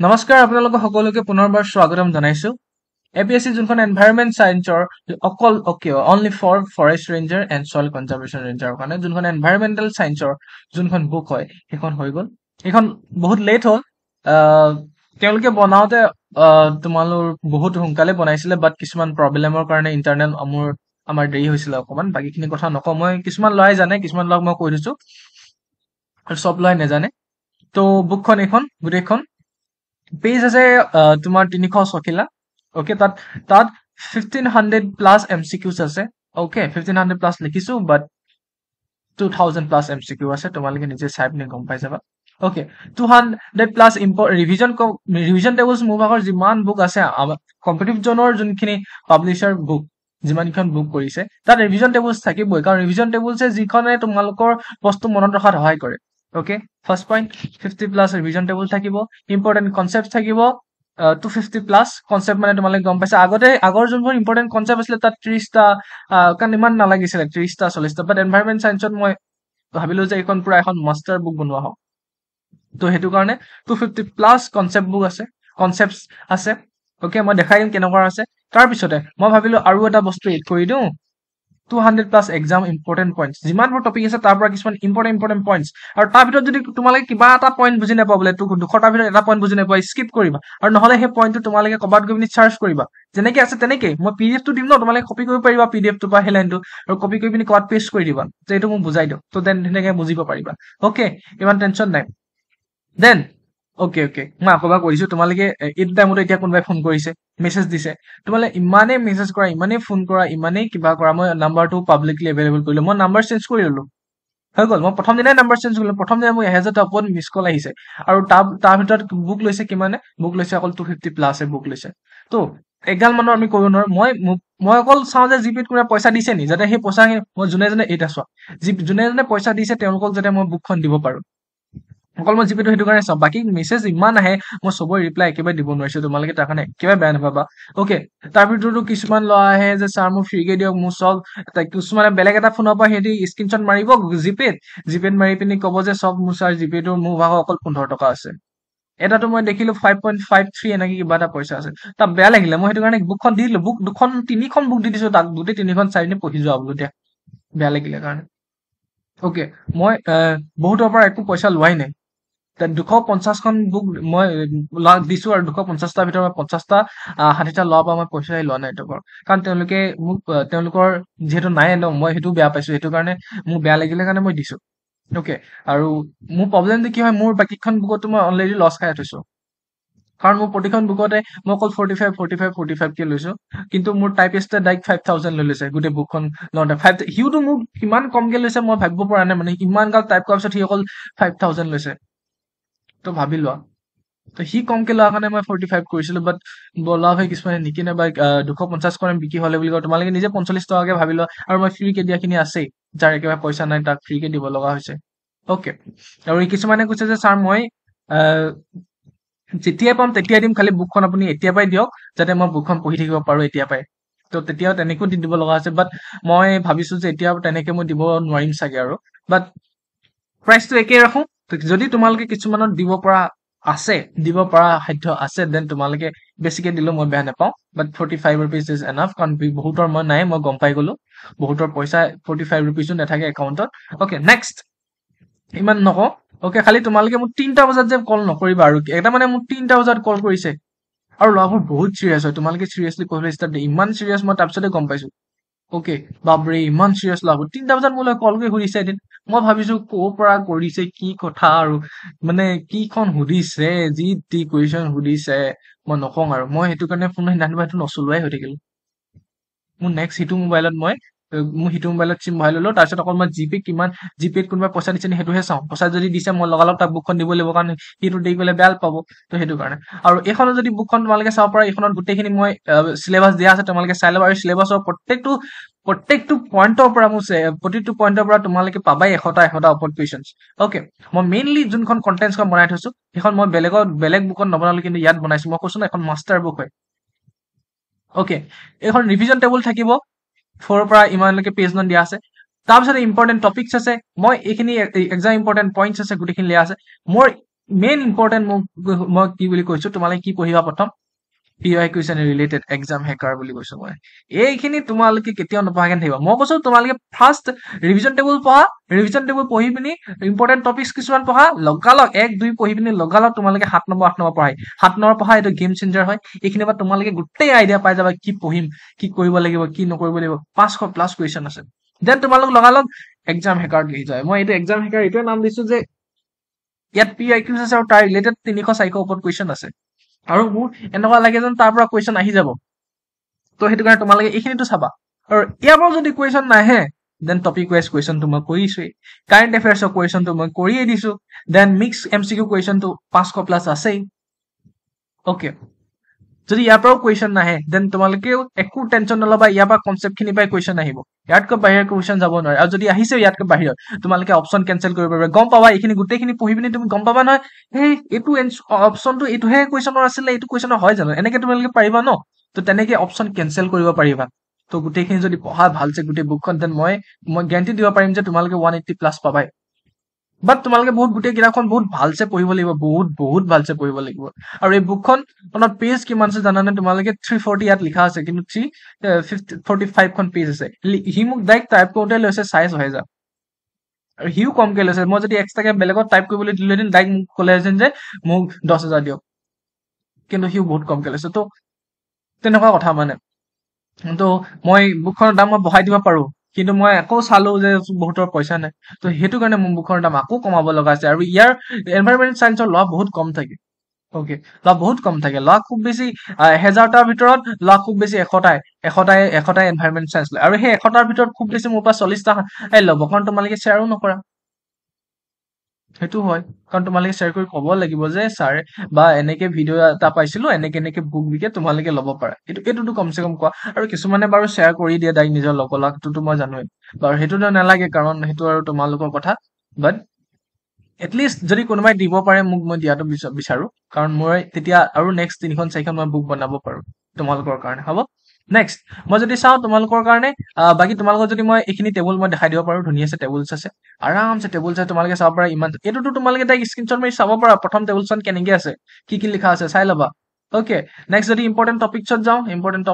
নমস্কাৰ আপোনালোকক সকলোকে পুনৰবাৰ স্বাগতম জনাইছো এপিএসসি যোনখন এনভাইৰনমেন্ট সায়েন্সৰ অকল only for forest ranger and soil conservation ৰেঞ্জাৰৰ কাৰণে যোনখন এনভাইৰনমেন্টাল সায়েন্সৰ যোনখন বুক হয় সেইখন হৈ গল এইখন বহুত লেট হ'ল তেওঁলোকে বনাওতে তোমালোক বহুত সোনকালে বনাইছিলে বাট কিছুমান প্ৰবলেমৰ কাৰণে ইন্টাৰনেল আমাৰ দেৰি হৈছিল অকমান বাকিখিনি কথা নকওঁ মই কিছুমান লয় জানে কিছুমান লগ মই কৈ দিছো আৰু সব লয় নেজানে তো বুকখন এখন গোটেইখন পেজ আছে তোমাৰ 300 চকিলা ওকে তাত 1500 প্লাস এমসিকিউজ আছে ওকে 1500 প্লাস লিখিছো বাট 2000 প্লাস এমসিকিউ আছে তোমালোকে নিজে চাই পিনে গম পাই যাবা ওকে 200 প্লাস ৰিভিজন টেবলছ মোৰ ভাগৰ যিমান বুক আছে কম্পিটিটিভ জোনৰ যোনখিনি পাব্লিশ্বাৰ বুক যিমানখন বুক কৰিছে তাত ৰিভিজন টেবলছ থাকিবই কাৰণ ৰিভিজন টেবলছে যিখনে তোমালোকৰ বস্তু মনত ৰখাত সহায় কৰে Okay, first point 50 plus revision table থাকিব important concepts থাকিব 250 plus concept মানে তোমালোকে গম পাইছা আগৰ যোনবোৰ important concept আছিল তাত 30 টা কাৰণ ইমান নালাগিছিল 30 টা 40 টা বাট এনভাইৰনমেন্ট সায়েন্সত মই ভাবিলো যে এখন পুৰা এখন মাষ্টাৰ বুক বনোৱা হ'ব তো হেতু কাৰণে 250 plus concept book আছে concepts আছে ওকে মই দেখাই দিম কেনেকুৱা আছে তাৰ পিছতে মই ভাবিলো আৰু এটা বস্তু এড কৰি দিও 200 plus exam important points যিমানবোৰ টপিক আছে তাৰ পৰা কিছুমান important points আৰু তাৰ ভিতৰত যদি তোমালোকে কিবা এটা পইণ্ট বুজি নাপাও বলে 200 টাৰ ভিতৰত এটা পইণ্ট বুজি নাপাই স্কিপ কৰিবা আৰু নহলে সেই পইণ্টটো তোমালোকে কবাত গৈ পিনি সাৰ্চ কৰিবা যেনেকৈ আছে তেনেকৈ মই পিডিএফ টো দিম ন তোমালোকে কপি কৰিব পাৰিবা পিডিএফ টো বা হেলাইনটো আৰু কপি কৰি পিনি কবাত পেষ্ট কৰি দিবা যে এইটো মই বুজাই দিও তো দেন ধুনীয়াকৈ বুজিব পাৰিবা ওকে ইমান টেনচন নাই দেন ওকে মই আকবা কৰিছো তোমালোকে এইটো টাইমতে এতিয়া কোনবাই ফোন কৰিছে মেছেজ দিছে তোমালোকে ইমানে মেছেজ কৰা ইমানে ফোন কৰা ইমানে কিবা কৰা মই নাম্বাৰটো পাব্লিকলি এভেইলেবল কৰিলো মই নাম্বাৰ চেঞ্জ কৰি ললো হৈ গল মই প্ৰথম দিনাই নাম্বাৰ চেঞ্জ কৰিলো প্ৰথম দিনা মই 1000 টা ওপৰত মিছ কল আহিছে আৰু তাৰ ভিতৰত বুক লৈছে কিমানে বুক লৈছে অকল 250 প্লাস বুক লৈছে তো এগাল মানৰ আমি কৰিব নোৱাৰো মই অকল চাও যে জিপিত কোনে পইচা দিছে নি যাতে সেই পইচা মই যোনে এটা চোৱা যোনে পইচা দিছে তেওঁলোকক যাতে মই বুকখন দিব পাৰো অকল মই জিপিটো হেতু কাৰণে চাও বাকি মেছেজ ইমান আহে মই সবৰ ৰিপ্লাই একেবাৰে দিব নোৱাৰিছো তোমালোকে তাৰ কাৰণে একেবাৰে বেয়া নাপাবা ওকে তাৰ ভিতৰতো কিছুমান লয় আহে যে স্যাৰ মোৰ ফ্ৰীকে দিয়ক মোৰ চব কিছুমানে বেলেগ এটা ফোনৰ পৰা হেতি স্ক্ৰিনশ্বট মাৰিব জিপেত মাৰি পিনি ক'ব যে সব মোৰ স্যাৰ জিপেটো মোৰ ভাগ অকল 15 টকা আছে এটাতো মই দেখিলো 5.53 এনেকে কিবা এটা পইচা আছে তা বেয়া লাগিলে মই হেতু কাৰণে বুকখন দি দিলো বুক দুখন তিনিখন বুক দি দিছো তাক দুটি তিনিখন চাইনি পঢ়ি যোৱা বোলো দিয়া বেয়া লাগিলে কাৰণে ওকে মই বহুতৰ পৰা একো পইচা লোৱাই নাই 250 খন বুক মই দিছো আৰু 250 টা ভিতৰত 50 টা 60 টা লোৱা পৰা মই পইচাই লোৱা নাই টকৰ কাৰণ তেওঁলোকৰ যেহেতু নাই ন মই হেতু বেয়া পাইছো হেতু কাৰণে মোৰ বেয়া লাগিলে কাৰণে মই দিছো ওকে আৰু মোৰ প্ৰবলেমটো কি হয় মোৰ বাকিখন বুকত মই অলৰেডি লছ খাই থৈছো কাৰণ মোৰ প্ৰতিখন বুকতে মই অকল 45 কে লৈছো কিন্তু মোৰ টাইপিষ্টে ডাইৰেক্ট 5000 লৈ লৈছে গোটেই বুকখন লওঁতে 5 হিউটো মোক কিমান কমকে লৈছে মই ভাবিব পৰা নাই মানে ইমান গাল টাইপ কৰাৰ পিছত হি অকল 5000 লৈছে তো ভাবি লোৱা তো হি কমকে লোৱা কাৰণে মই 45 কৰিছিলো বাট বলা হৈ কিছুমানে নিকিনে বা 250 কৰে বিকি হলে বুলি কয় তোমালোকে নিজে 45 টকাকে ভাবি লোৱা আৰু মই ফ্ৰী কে দিয়াখিনি আছেই যাৰ একেবাৰে পইচা নাই তাক ফ্ৰী কে দিব লগা হৈছে ওকে আৰু কিছুমানে কৈছে যে স্যাৰ মই যেতিয়া পাম তেতিয়া দিম খালি বুকখন আপুনি এতিয়া পাই দিয়ক যাতে মই বুকখন পঢ়ি থাকিব পাৰো এতিয়া পাই তো তেতিয়াও তেনেকৈ দি দিব লগা হৈছে বাট মই ভাবিছো যে এতিয়া তেনেকৈ মই দিব নোৱাৰিম চাগে আৰু বাট প্ৰাইচটো একে ৰাখো যদি তোমালোকে কিছুমানত দিব পৰা সাধ্য আছে দেন তোমালোকে বেছিকে দিলেও মই বেয়া নাপাওঁ বাট 45 rupees ইজ এনাফ কাৰণ বহুতৰ মই নাই মই গম পাই গলো বহুতৰ পইচা 45 rupeesও নাথাকে একাউণ্টত ওকে নেক্সট ইমান নকওঁ ওকে খালি তোমালোকে মোক 3টা বজাত যে কল নকৰিবা আৰু এটা মানে মোক 3টা বজাত কল কৰিছে আৰু ল'ৰাবোৰ বহুত সিৰিয়াছ হয় তোমালোকে সিৰিয়াছলি পঢ়িলে ষ্টাৰ্ট ইমান সিৰিয়াছ মই তাৰপিছতে গম পাইছো ওকে বাবৰে ইমান সিৰিয়াছ ল'ৰাবোৰ 3টা বজাত মোলৈ কল কৰি সুধিছে এদিন মই ভাবিছো ক'ৰ পৰা কৰিছে কি কথা আৰু মানে কিখন সুধিছে যি টি কুৱেশ্যন সুধিছে মই নকওঁ আৰু মই হেতু কাৰণে ফোন সিদ্ধান্ত নচলোৱাই হৈ থাকিল মোৰ নেক্সট হিটো মোবাইলত মই মোৰ হিটো মোবাইলত চিম ভৰাই ললো তাৰপিছত অকল মই জিপেত কোনোবাই পইচা দিছে নি হেতুহে চাওঁ পইচা যদি দিছে মই লগালগ তাক বুকখন দিব লাগিব কাৰণ হিটো দেৰি কৰিলে বেয়া পাব তো হেতু কাৰণে আৰু এইখনত যদি বুকখন তোমালোকে চাব পাৰা এইখনত গোটেইখিনি মই সিলেবাস দিয়া আছে তোমালোকে চাই ল'বা আৰু সিলেবাসৰ প্ৰত্যেকটো পইণ্টৰ পৰা প্ৰতিটো পইণ্টৰ পৰা তোমালোকে পাবাই 100টা ওপৰত কুৱেশ্যনছ ওকে মই মেইনলি যোনখন কন্টেন্টছখন বনাই থৈছো সেইখন মই বেলেগ বুকত নবনালো কিন্তু ইয়াত বনাইছো মই কৈছো না এখন মাষ্টাৰ বুক হয় ওকে এইখন ৰিভিজন টেবুল থাকিব 4 পৰা ইমানলৈকে পেজ নন দিয়া আছে তাৰপিছত ইম্পৰ্টেন্ট টপিকছ আছে মই এইখিনি এক্সাম ইম্পৰ্টেন্ট পইণ্টছ আছে গোটেইখিনি লিয়া আছে মোৰ মেইন ইম্পৰ্টেণ্ট মই কি বুলি কৈছো, তোমালোকে কি পঢ়িবা প্ৰথম, PY question related exam hacker বুলি কৈছো মই। এইখিনি তোমালোকে কেতিয়াও নপঢ়াকে নাথাকিবা। মই কৈছো তোমালোকে ফাৰ্ষ্ট ৰিভিজন টেবুল পঢ়া, ৰিভিজন টেবুল পঢ়ি পিনি ইম্পৰ্টেণ্ট টপিকছ কিছুমান পঢ়া, লগালগ 1 2 পঢ়ি পিনি লগালগ তোমালোকে 7 নম্বৰ 8 নম্বৰ পঢ়াই, 7 নম্বৰ পঢ়া, এইটো গেম চেঞ্জাৰ হয়। এইখিনিৰ পৰা তোমালোকে গোটেই আইডিয়া পাই যাবা কি পঢ়িম, কি কৰিব লাগিব, কি নকৰিব লাগিব। 500+ কুৱেশ্যন আছে। দেন তোমালোক লগালগ এক্সাম হেকাৰত লিখি যায়। মই এইটো এক্সাম হেকাৰ এইটোৱে নাম দিছো যে ইয়াত PYQs আছে আৰু তাৰ ৰিলেটেড 300-400 ওপৰত কুৱেশ্যন আছে। আৰু মোৰ এনেকুৱা লাগে যেন তাৰ পৰা কুৱেশ্যন আহি যাব। তো সেইটো কাৰণে তোমালোকে এইখিনিতো চাবা। আৰু ইয়াৰ পৰা যদি কুৱেশ্যন নাহে, দেন টপিক ৱাইজ কুৱেশ্যনটো মই কৰিছোৱেই, কাৰেণ্ট এফেয়াৰ্ছৰ কুৱেশ্যনটো মই কৰিয়ে দিছো, দেন মিক্স MCQ কুৱেশ্যনটো 500+ আছেই। অ'কে, যদি ইয়াৰ পৰাও কুৱেশ্যন নাহে, দেন তোমালোকেও একো টেনশ্যন নল'বা, ইয়াৰ পৰা কনচেপ্টখিনি পাই কুৱেশ্যন আহিব। ইয়াতকৈ বাহিৰৰ কুৱেশ্যন যাব নোৱাৰে। আৰু যদি আহিছে ইয়াতকৈ বাহিৰত, তোমালোকে অপশ্যন কেনচেল কৰিব পাৰিবা। গম পাবা এইখিনি গোটেইখিনি পঢ়ি পিনি তুমি গম পাবা নহয়, সেই এইটো অপশ্যনটো এইটোহে কুৱেশ্যনৰ আছিলে, এইটো কুৱেশ্যনৰ হয় জানো, এনেকে তোমালোকে পাৰিবা ন। তো তেনেকে অপশ্যন কেনচেল কৰিব পাৰিবা। তো গোটেইখিনি যদি পঢ়া ভালছে গোটেই বুকখন, দেন মই গেৰাণ্টি দিব পাৰিম যে তোমালোকে 180+ পাবাই। বাট তোমালোকে গোটেই কিতাপখন বহুত ভালছে পঢ়িব লাগিব, বহুত ভালছে পঢ়িব লাগিব। আৰু এই বুকখন পেজ কিমান আছে জানানে? তোমালোকে 340 ইয়াত লিখা আছে, কিন্তু 345খন পেজ আছে। সি মোক ডাইৰেক্ট টাইপ কৰোঁতে লৈছে 6,500। আৰু সিও কমকে লৈছে। মই যদি এক্সট্ৰাকে বেলেগত টাইপ কৰিবলৈ দিলোহেঁতেন, ডাইৰেক্ট মোক ক'লেহেঁতেন যে মোক 10,000 দিয়ক, কিন্তু সিও বহুত কমকে লৈছে। তো তেনেকুৱা কথা মানে। তো মই বুকখনৰ দাম মই বঢ়াই দিব পাৰো, কিন্তু মই আকৌ চালো যে বহুতৰ পইচা নাই। তো সেইটো কাৰণে মোৰ বুকখনৰ দাম আকৌ কমাব লগা আছে। আৰু ইয়াৰ এনভাইৰনমেণ্ট চায়েন্সৰ ল বহুত কম থাকে। অ'কে, ল বহুত কম থাকে। ল খুব বেছি 1000টাৰ ভিতৰত ল খুব বেছি 100টাই এনভাইৰনমেণ্ট চায়েন্স লয়। আৰু সেই 100টাৰ ভিতৰত খুব বেছি মোৰ পৰা 40টা ল'ব, কাৰণ তোমালোকে শ্বেয়াৰো নকৰা। সেইটো হয়, কাৰণ তোমালোকে শ্বেয়াৰ কৰি ক'ব লাগিব যে ছাৰ বা এনেকে ভিডিঅ' এটা পাইছিলো, এনেকে বুক বিকে, তোমালোকে ল'ব পাৰা। এইটোতো কমচে কম কোৱা। আৰু কিছুমানে বাৰু শ্বেয়াৰ কৰি দিয়ে ডাইৰেক্ট নিজৰ লগৰ, সেইটোতো মই জানোৱেই বাৰু। সেইটোতো নালাগে, কাৰণ সেইটো আৰু তোমালোকৰ কথা। বাট এটলিষ্ট যদি কোনোবাই দিব পাৰে মোক, মই দিয়াটো বিচাৰো, কাৰণ মই তেতিয়া আৰু নেক্সট 3খন-4খন মই বুক বনাব পাৰো তোমালোকৰ কাৰণে। হ'ব, নেক্সট মই যদি চাওঁ তোমালোকৰ কাৰণে, বাকী তোমালোকৰ যদি মই এইখিনি টেবুল মই দেখাই দিব পাৰো, ধুনীয়াছে টেবুলছ আছে, আৰামছে টেবুলছ আছে, তোমালোকে চাব পাৰা। ইমান এইটোতো তোমালোকে তাইক স্ক্ৰীনশ্বট মাৰি চাব পাৰা, প্ৰথম টেবুলখন কেনেকে আছে, কি লিখা আছে চাই ল'বা। অ'কে, নেক্সট যদি ইম্পৰ্টেণ্ট টপিকছত যাওঁ, ইম্পৰ্টেণ্ট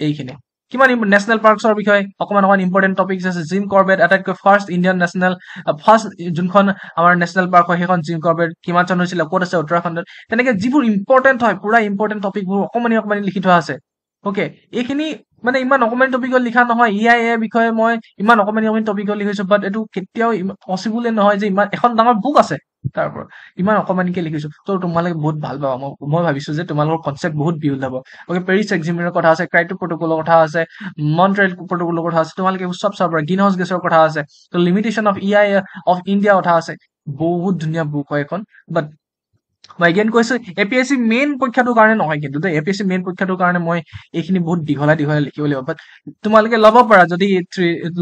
এইখিনি কিমান নেশ্যনেল পাৰ্কছৰ বিষয়ে অকমান ইম্পৰ্টেণ্ট টপিকছ আছে। জিম কৰবেট আটাইতকৈ ফাৰ্ষ্ট ইণ্ডিয়ান ফাৰ্ষ্ট যোনখন আমাৰ নেশ্যনেল পাৰ্ক হয়, সেইখন জিম কৰবেট কিমান চন হৈছিলে, ক'ত আছে, উত্তৰাখণ্ডত। তেনেকে যিবোৰ ইম্পৰ্টেণ্ট হয়, পুৰা ইম্পৰ্টেণ্ট টপিকবোৰ অকমানি লিখি থোৱা আছে। অ'কে, এইখিনি মানে ইমান অকমানি টপিকত লিখা নহয়। EIA বিষয়ে মই ইমান অকমানি টপিকত লিখিছো, বাট এইটো কেতিয়াও পচিবলে নহয় যে ইমান এখন ডাঙৰ বুক আছে তাৰ ওপৰত ইমান অকমানিকে লিখিছো। তো তোমালোকে বহুত ভাল পাবা। মই ভাবিছো যে তোমালোকৰ কনচেপ্ট বহুত বিউল্ড হ'ব। অ'কে, পেৰিছ এগ্ৰিমেণ্টৰ কথা আছে, ক্ৰাইটো প্ৰট'কলৰ কথা আছে, মন্ট্ৰিয়েল প্ৰট'কলৰ কথা আছে, তোমালোকে চব চাব পাৰা। গ্ৰীণ হাউচ গেছৰ কথা আছে, তো limitation of EIA of India কথা আছে। বহুত ধুনীয়া বুক হয় এখন। বাট মই এগেইন কৈছো, APSC মেইন পৰীক্ষাটোৰ কাৰণে নহয়, কিন্তু APSC মেইন পৰীক্ষাটোৰ কাৰণে মই এইখিনি বহুত দীঘলে লিখিব লাগিব। বাট তোমালোকে ল'ব পাৰা যদি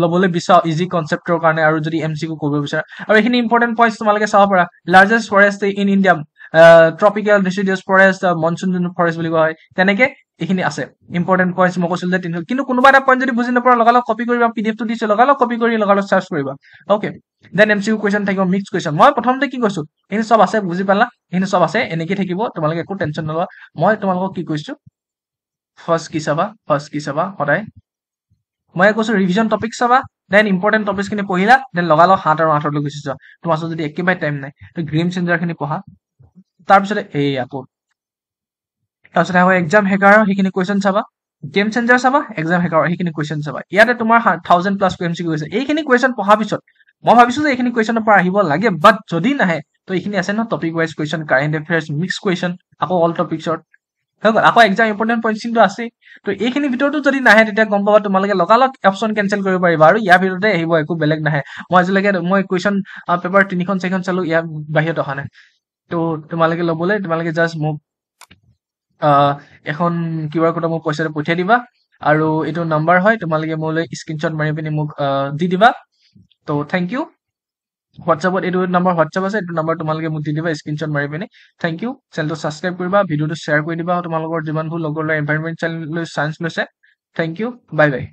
ল'বলৈ বিচাৰা ইজি কনচেপ্টৰ কাৰণে, আৰু যদি MCQ কৰিব বিচাৰা। আৰু এইখিনি ইম্পৰ্টেণ্ট পইণ্টছ তোমালোকে চাব পাৰা। Largest forest in India, tropical deciduous forest, monsoon forest বুলি কোৱা হয়, তেনেকে এইখিনি আছে ইম্পৰ্টেণ্ট পইণ্টছ। মই কৈছিলো যে কিন্তু কোনোবা এটা পইণ্ট যদি বুজি নপৰা, লগালগ কপি কৰিবা, PDF টো দিছো, লগালগ কপি কৰি লগালগ চাৰ্চ কৰিবা। অ'কে, দেন MCQ কুৱেশ্যন থাকিব, মিক্স কুৱেশ্যন। মই প্ৰথমতে কি কৈছো, এইখিনি চব আছে, বুজি পালা? এইখিনি চব আছে, এনেকে থাকিব, তোমালোকে একো টেনশ্যন নল'বা। মই তোমালোকক কি কৈছো, ফাৰ্ষ্ট কি চাবা সদায়, মই কৈছো ৰিভিজন টপিক চাবা, দেন ইম্পৰ্টেণ্ট টপিকখিনি পঢ়িলা, দেন লগালগ 7 আৰু 8 লৈ গুচি যোৱা। তোমাৰ ওচৰত যদি একেবাৰে টাইম নাই, গেম চেঞ্জাৰখিনি পঢ়া। তাৰপিছতে তাৰপিছত আকৌ এক্সাম হেকাৰৰ সেইখিনি কুৱেশ্যন চাবা, গেম চেঞ্জাৰ চাবা, এক্সাম হেকাৰৰ সেইখিনি কুৱেশ্যন চাবা। ইয়াতে তোমাৰ 1000+ MCQ আছে। এইখিনি কুৱেশ্যন পঢ়াৰ পিছত মই ভাবিছো যে এইখিনি কুৱেশ্যনৰ পৰা আহিব লাগে, বাট যদি নাহে, তো এইখিনি আছে ন, topic wise question, current affairs, mix question, আকৌ অল টপিকছৰ হৈ গ'ল। আকৌ এক্সাম ইম্পৰ্টেণ্ট পইণ্টছ কিন্তু আছেই। তো এইখিনি ভিতৰতো যদি নাহে, তেতিয়া গম পাবা তোমালোকে লগালগ অপশ্যন কেনচেল কৰিব পাৰিবা, আৰু ইয়াৰ ভিতৰতে আহিব, একো বেলেগ নাহে। মই আজিলৈকে কুৱেশ্যন পেপাৰ 3খন-4খন চালো, ইয়াৰ বাহিৰত অহা নাই। তো তোমালোকে ল'বলৈ, তোমালোকে জাষ্ট মোক এখন QR কোডত মোক পইচাটো পঠিয়াই দিবা, আৰু এইটো নাম্বাৰ হয়, তোমালোকে মোলৈ স্ক্ৰীনশ্বট মাৰি পিনি মোক দি দিবা। তো থেংক ইউ। হোৱাটছএপত এইটো নাম্বাৰ হোৱাটছএপ আছে, এইটো নাম্বাৰ তোমালোকে মোক দি দিবা স্ক্ৰীনশ্বট মাৰি পিনি। Thank U. চেনেলটো ছাবস্ক্ৰাইব কৰিবা, ভিডিঅ'টো শ্বেয়াৰ কৰি দিবা তোমালোকৰ যিমানবোৰ লগৰ লৈ এনভাইৰনমেণ্ট চায়েন্স লৈছে। Thank you, bye by.